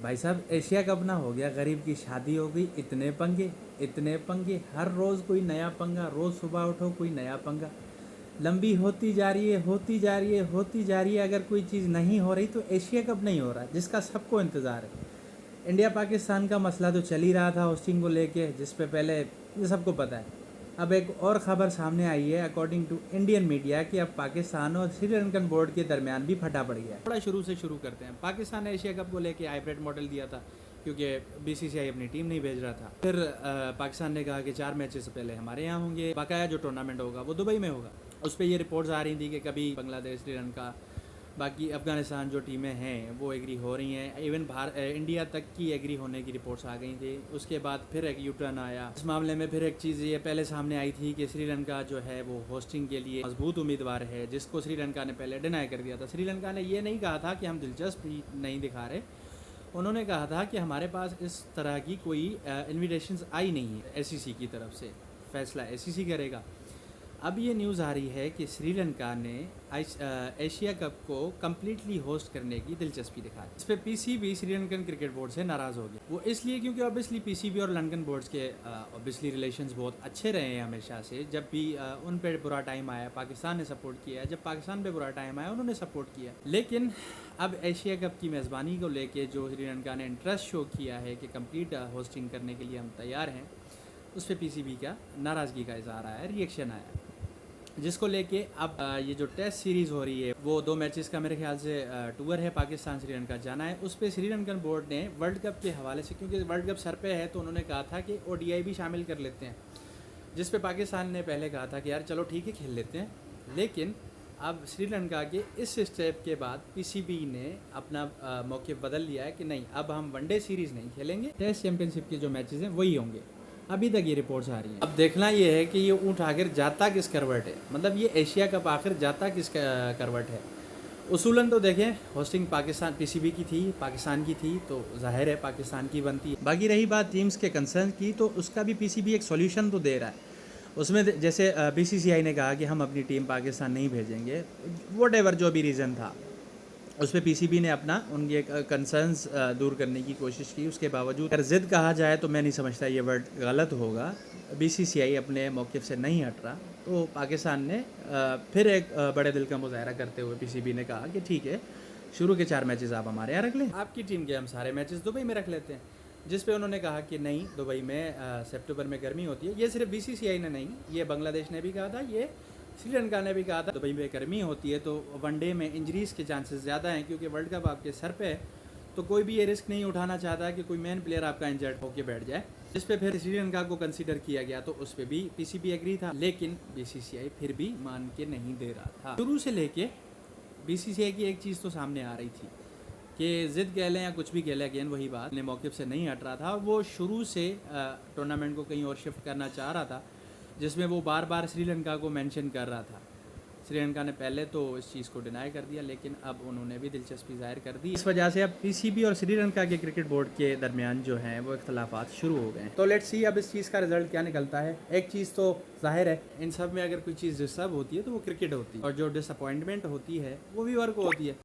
भाई साहब Asia cup ना हो गया, गरीब की शादी हो गई, इतने पंगे, हर रोज़ कोई नया पंगा, रोज़ सुबह उठो कोई नया पंगा, लंबी होती जा रही है, होती जा रही है, होती जा रही है। अगर कोई चीज़ नहीं हो रही तो एशिया कप नहीं हो रहा, जिसका सबको इंतज़ार है। इंडिया पाकिस्तान का मसला तो चल ही रहा था होस्टिंग को लेके, जिस पे पहले ये सबको पता है। अब एक और ख़बर सामने आई है अकॉर्डिंग टू इंडियन मीडिया कि अब पाकिस्तान और श्रीलंकन बोर्ड के दरमियान भी फटा पड़ गया। थोड़ा शुरू से शुरू करते हैं। पाकिस्तान ने एशिया कप को लेके हाइब्रिड मॉडल दिया था क्योंकि बीसीसीआई अपनी टीम नहीं भेज रहा था। फिर पाकिस्तान ने कहा कि 4 मैचेस से पहले हमारे यहाँ होंगे, बाकाया जो टूर्नामेंट होगा वो दुबई में होगा। उस पर ये रिपोर्ट्स आ रही थी कि कभी बांग्लादेश, श्रीलंका, बाकी अफगानिस्तान जो टीमें हैं वो एग्री हो रही हैं। इवन इंडिया तक की एग्री होने की रिपोर्ट्स आ गई थी। उसके बाद फिर एक यूटर्न आया इस मामले में। फिर एक चीज़ ये पहले सामने आई थी कि श्रीलंका जो है वो होस्टिंग के लिए मजबूत उम्मीदवार है, जिसको श्रीलंका ने पहले डिनाई कर दिया था। श्रीलंका ने ये नहीं कहा था कि हम दिलचस्पी नहीं दिखा रहे, उन्होंने कहा था कि हमारे पास इस तरह की कोई इन्विटेशंस आई नहीं है एसीसी की तरफ से, फैसला एसीसी करेगा। अब ये न्यूज़ आ रही है कि श्रीलंका ने एशिया कप को कम्प्लीटली होस्ट करने की दिलचस्पी दिखाई। इस पर पीसीबी श्रीलंकन क्रिकेट बोर्ड से नाराज़ हो गया। वो इसलिए क्योंकि ऑब्वियसली पीसीबी और लंदन बोर्ड्स के ऑब्वियसली रिलेशंस बहुत अच्छे रहे हैं हमेशा से। जब भी उन पर बुरा टाइम आया पाकिस्तान ने सपोर्ट किया है, जब पाकिस्तान पे बुरा टाइम आया उन्होंने सपोर्ट किया। लेकिन अब एशिया कप की मेज़बानी को लेके जो श्रीलंका ने इंटरेस्ट शो किया है कि कंप्लीट होस्टिंग करने के लिए हम तैयार हैं, उस पर पीसीबी का नाराज़गी का इज़हार आया, रिएक्शन आया, जिसको लेके अब ये जो टेस्ट सीरीज़ हो रही है वो 2 मैचेस का मेरे ख्याल से टूर है, पाकिस्तान श्रीलंका जाना है। उस पर श्रीलंकन बोर्ड ने वर्ल्ड कप के हवाले से, क्योंकि वर्ल्ड कप सर पे है, तो उन्होंने कहा था कि ओडीआई भी शामिल कर लेते हैं, जिस पे पाकिस्तान ने पहले कहा था कि यार चलो ठीक है खेल लेते हैं। लेकिन अब श्रीलंका के इस स्टेप के बाद पीसीबी ने अपना मौक़िफ़ बदल लिया है कि नहीं, अब हम वनडे सीरीज़ नहीं खेलेंगे, टेस्ट चैंपियनशिप के जो मैचेस हैं वही होंगे। अभी तक ये रिपोर्ट्स आ रही हैं। अब देखना ये है कि ये ऊँट आखिर जाता किस करवट है, मतलब ये एशिया कप आखिर जाता किस करवट है। उसूलन तो देखें होस्टिंग पाकिस्तान पीसीबी की थी, पाकिस्तान की थी, तो जाहिर है पाकिस्तान की बनती है। बाकी रही बात टीम्स के कंसर्न की, तो उसका भी पीसीबी एक सॉल्यूशन तो दे रहा है। उसमें जैसे बीसीसीआई ने कहा कि हम अपनी टीम पाकिस्तान नहीं भेजेंगे, व्हाटएवर जो भी रीज़न था, उस पर पीसीबी ने अपना उनके कंसर्न्स दूर करने की कोशिश की। उसके बावजूद अगर ज़िद कहा जाए तो मैं नहीं समझता ये वर्ड गलत होगा। बीसीसीआई अपने मौक़िफ़ से नहीं हट रहा, तो पाकिस्तान ने फिर एक बड़े दिल का मुजाहरा करते हुए पीसीबी ने कहा कि ठीक है, शुरू के 4 मैचेस आप हमारे यहाँ रख लें, आपकी टीम के हम सारे मैचेस दुबई में रख लेते हैं। जिस पे उन्होंने कहा कि नहीं, दुबई में सितंबर में गर्मी होती है। ये सिर्फ बीसीसीआई ने नहीं, ये बांग्लादेश ने भी कहा था, ये श्रीलंका ने भी कहा था दुबई में गर्मी होती है तो वनडे में इंजरीज़ के चांसेस ज़्यादा हैं, क्योंकि वर्ल्ड कप आपके सर पे है, तो कोई भी ये रिस्क नहीं उठाना चाहता कि कोई मेन प्लेयर आपका इंजर्ड होकर बैठ जाए। जिस पे फिर श्रीलंका को कंसीडर किया गया, तो उस पर भी पीसीबी एग्री था, लेकिन बीसीसीआई फिर भी मान के नहीं दे रहा था। शुरू से लेके बीसीसीआई की एक चीज़ तो सामने आ रही थी कि ज़िद कह लें या कुछ भी कह लें, अगेन वही बात, अपने मौक़िफ़ से नहीं हट रहा था। वो शुरू से टूर्नामेंट को कहीं और शिफ्ट करना चाह रहा था, जिसमें वो बार बार श्रीलंका को मेंशन कर रहा था। श्रीलंका ने पहले तो इस चीज़ को डिनाई कर दिया, लेकिन अब उन्होंने भी दिलचस्पी जाहिर कर दी। इस वजह से अब पीसीबी और श्रीलंका के क्रिकेट बोर्ड के दरमियान जो हैं वो इख्तलाफात शुरू हो गए हैं। तो लेट्स सी अब इस चीज़ का रिजल्ट क्या निकलता है। एक चीज़ तो जाहिर है, इन सब में अगर कोई चीज़ डिस्टर्ब होती है तो वो क्रिकेट होती है, और जो डिसअपॉइंटमेंट होती है वो व्यूअर को होती है।